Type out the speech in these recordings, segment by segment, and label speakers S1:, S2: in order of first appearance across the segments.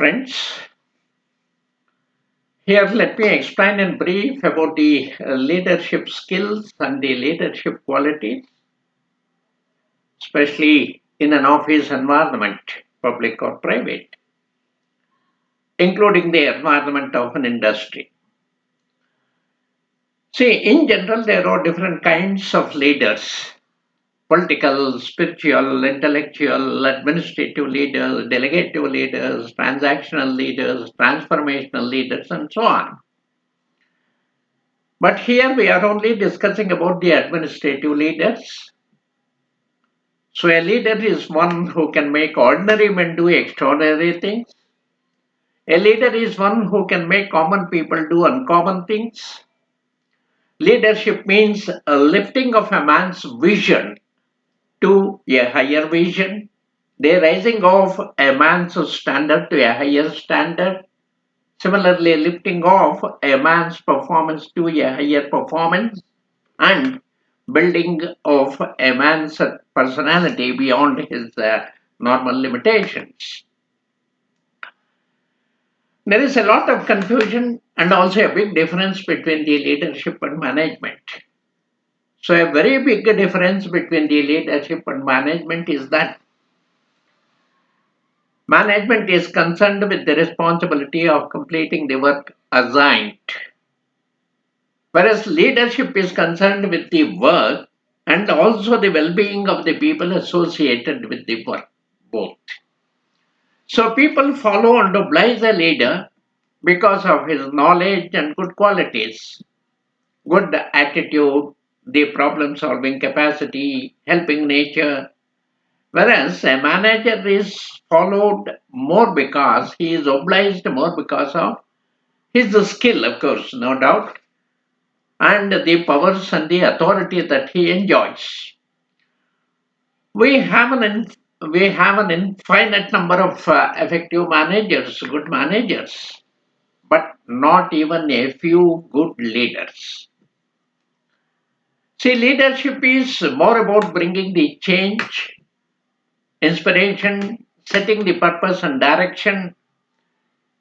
S1: Friends, here let me explain in brief about the leadership skills and the leadership qualities, especially in an office environment, public or private, including the environment of an industry. See, in general, there are different kinds of leaders: political, spiritual, intellectual, administrative leaders, delegative leaders, transactional leaders, transformational leaders, and so on. But here we are only discussing about the administrative leaders. So a leader is one who can make ordinary men do extraordinary things. A leader is one who can make common people do uncommon things. Leadership means a lifting of a man's vision to a higher vision, the rising of a man's standard to a higher standard, similarly lifting of a man's performance to a higher performance, and building of a man's personality beyond his normal limitations. There is a lot of confusion and also a big difference between the leadership and management. So, a very big difference between the leadership and management is that management is concerned with the responsibility of completing the work assigned, whereas leadership is concerned with the work and also the well being of the people associated with the work, both. So, people follow and oblige a leader because of his knowledge and good qualities, good attitude, the problem solving capacity, helping nature. Whereas a manager is followed more because he is obliged more because of his skill, of course, no doubt, and the powers and the authority that he enjoys. We have we have an infinite number of effective managers, good managers, but not even a few good leaders. See, leadership is more about bringing the change, inspiration, setting the purpose and direction,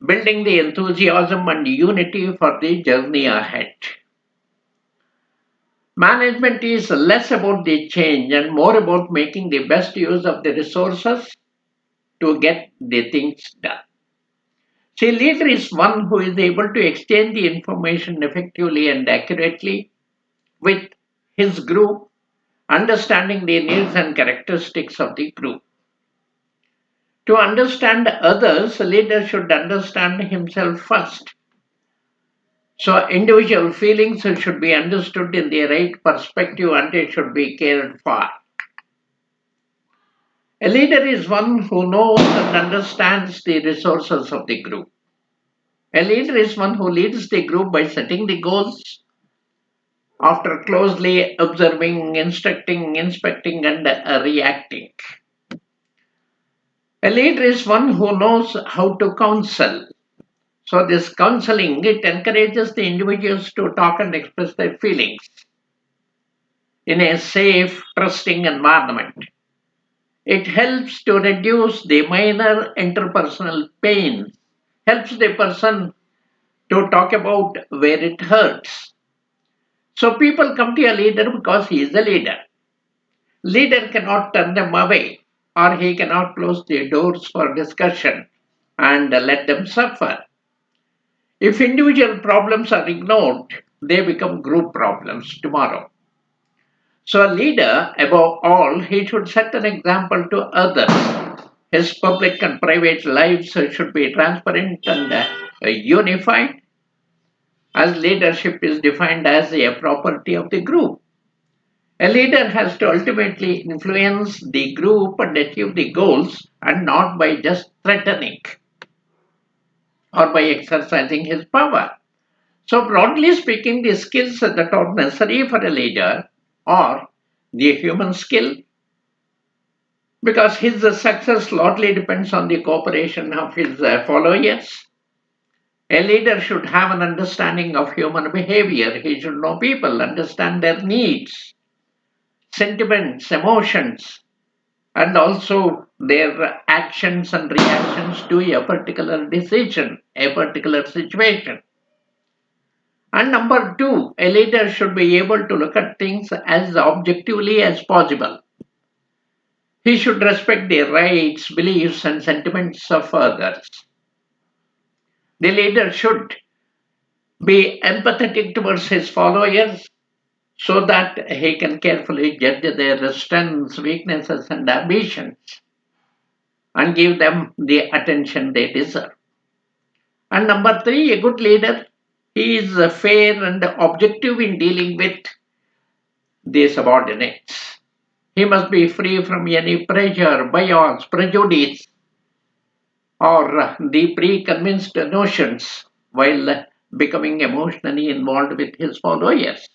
S1: building the enthusiasm and unity for the journey ahead. Management is less about the change and more about making the best use of the resources to get the things done. See, leader is one who is able to exchange the information effectively and accurately with his group, understanding the needs and characteristics of the group. To understand others, a leader should understand himself first. So, individual feelings should be understood in the right perspective and they should be cared for. A leader is one who knows and understands the resources of the group. A leader is one who leads the group by setting the goals after closely observing, instructing, inspecting, and reacting. A leader is one who knows how to counsel. So this counseling, it encourages the individuals to talk and express their feelings in a safe, trusting environment. It helps to reduce the minor interpersonal pain, helps the person to talk about where it hurts. So people come to a leader because he is a leader. Leader cannot turn them away or he cannot close the doors for discussion and let them suffer. If individual problems are ignored, they become group problems tomorrow. So, a leader, above all, he should set an example to others. His public and private lives should be transparent and unified, as leadership is defined as a property of the group. A leader has to ultimately influence the group and achieve the goals, and not by just threatening or by exercising his power. So, broadly speaking, the skills that are necessary for a leader are the human skill, because his success largely depends on the cooperation of his followers. A leader should have an understanding of human behavior. He should know people, understand their needs, sentiments, emotions, and also their actions and reactions to a particular decision, a particular situation. And number two, a leader should be able to look at things as objectively as possible. He should respect the rights, beliefs, and sentiments of others. The leader should be empathetic towards his followers so that he can carefully judge their strengths, weaknesses, and ambitions and give them the attention they deserve. And number three, a good leader, he is fair and objective in dealing with the subordinates. He must be free from any pressure, bias, prejudice, or the pre-convinced notions while becoming emotionally involved with his followers.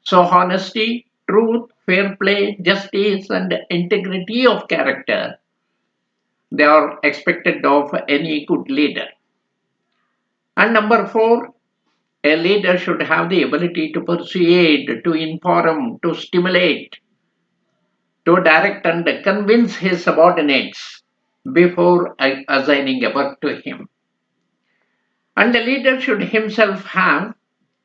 S1: So honesty, truth, fair play, justice, and integrity of character, they are expected of any good leader. And number four, a leader should have the ability to persuade, to inform, to stimulate, to direct and convince his subordinates before assigning a work to him. And the leader should himself have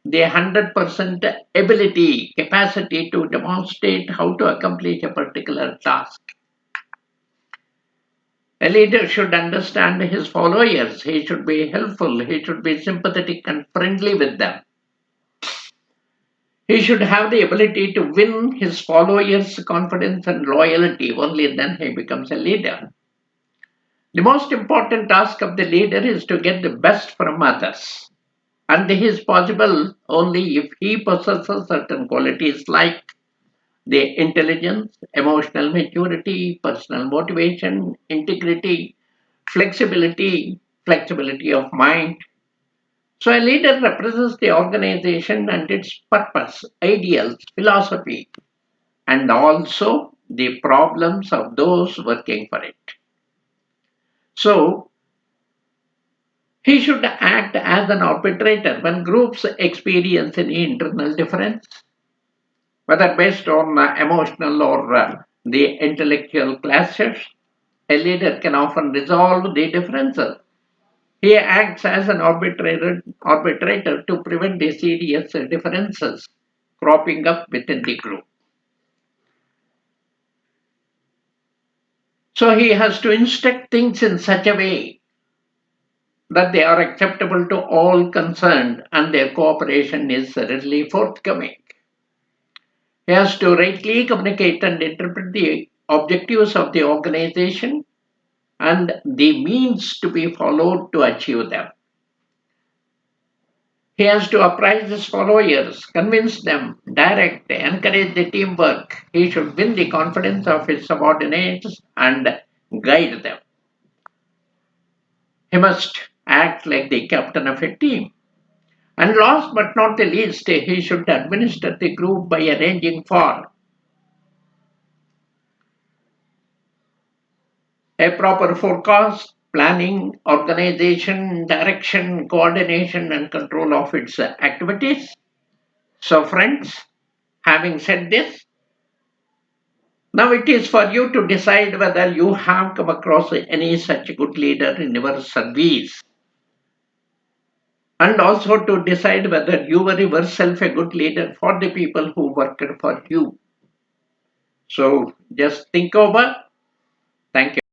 S1: the 100% ability, capacity to demonstrate how to accomplish a particular task. A leader should understand his followers. He should be helpful. He should be sympathetic and friendly with them. He should have the ability to win his followers' confidence and loyalty. Only then he becomes a leader. The most important task of the leader is to get the best from others. And this is possible only if he possesses certain qualities like the intelligence, emotional maturity, personal motivation, integrity, flexibility of mind. So a leader represents the organization and its purpose, ideals, philosophy, and also the problems of those working for it. So he should act as an arbitrator when groups experience any internal difference, whether based on emotional or the intellectual clashes. A leader can often resolve the differences. He acts as an arbitrator to prevent the serious differences cropping up within the group. So he has to instruct things in such a way that they are acceptable to all concerned and their cooperation is readily forthcoming. He has to rightly communicate and interpret the objectives of the organization and the means to be followed to achieve them. He has to apprise his followers, convince them, direct, encourage the teamwork. He should win the confidence of his subordinates and guide them. He must act like the captain of a team. And last but not the least, he should administer the group by arranging for a proper forecast, planning, organization, direction, coordination, and control of its activities. So, friends, having said this, now it is for you to decide whether you have come across any such good leader in your service, and also to decide whether you were yourself a good leader for the people who worked for you. So, just think over. Thank you.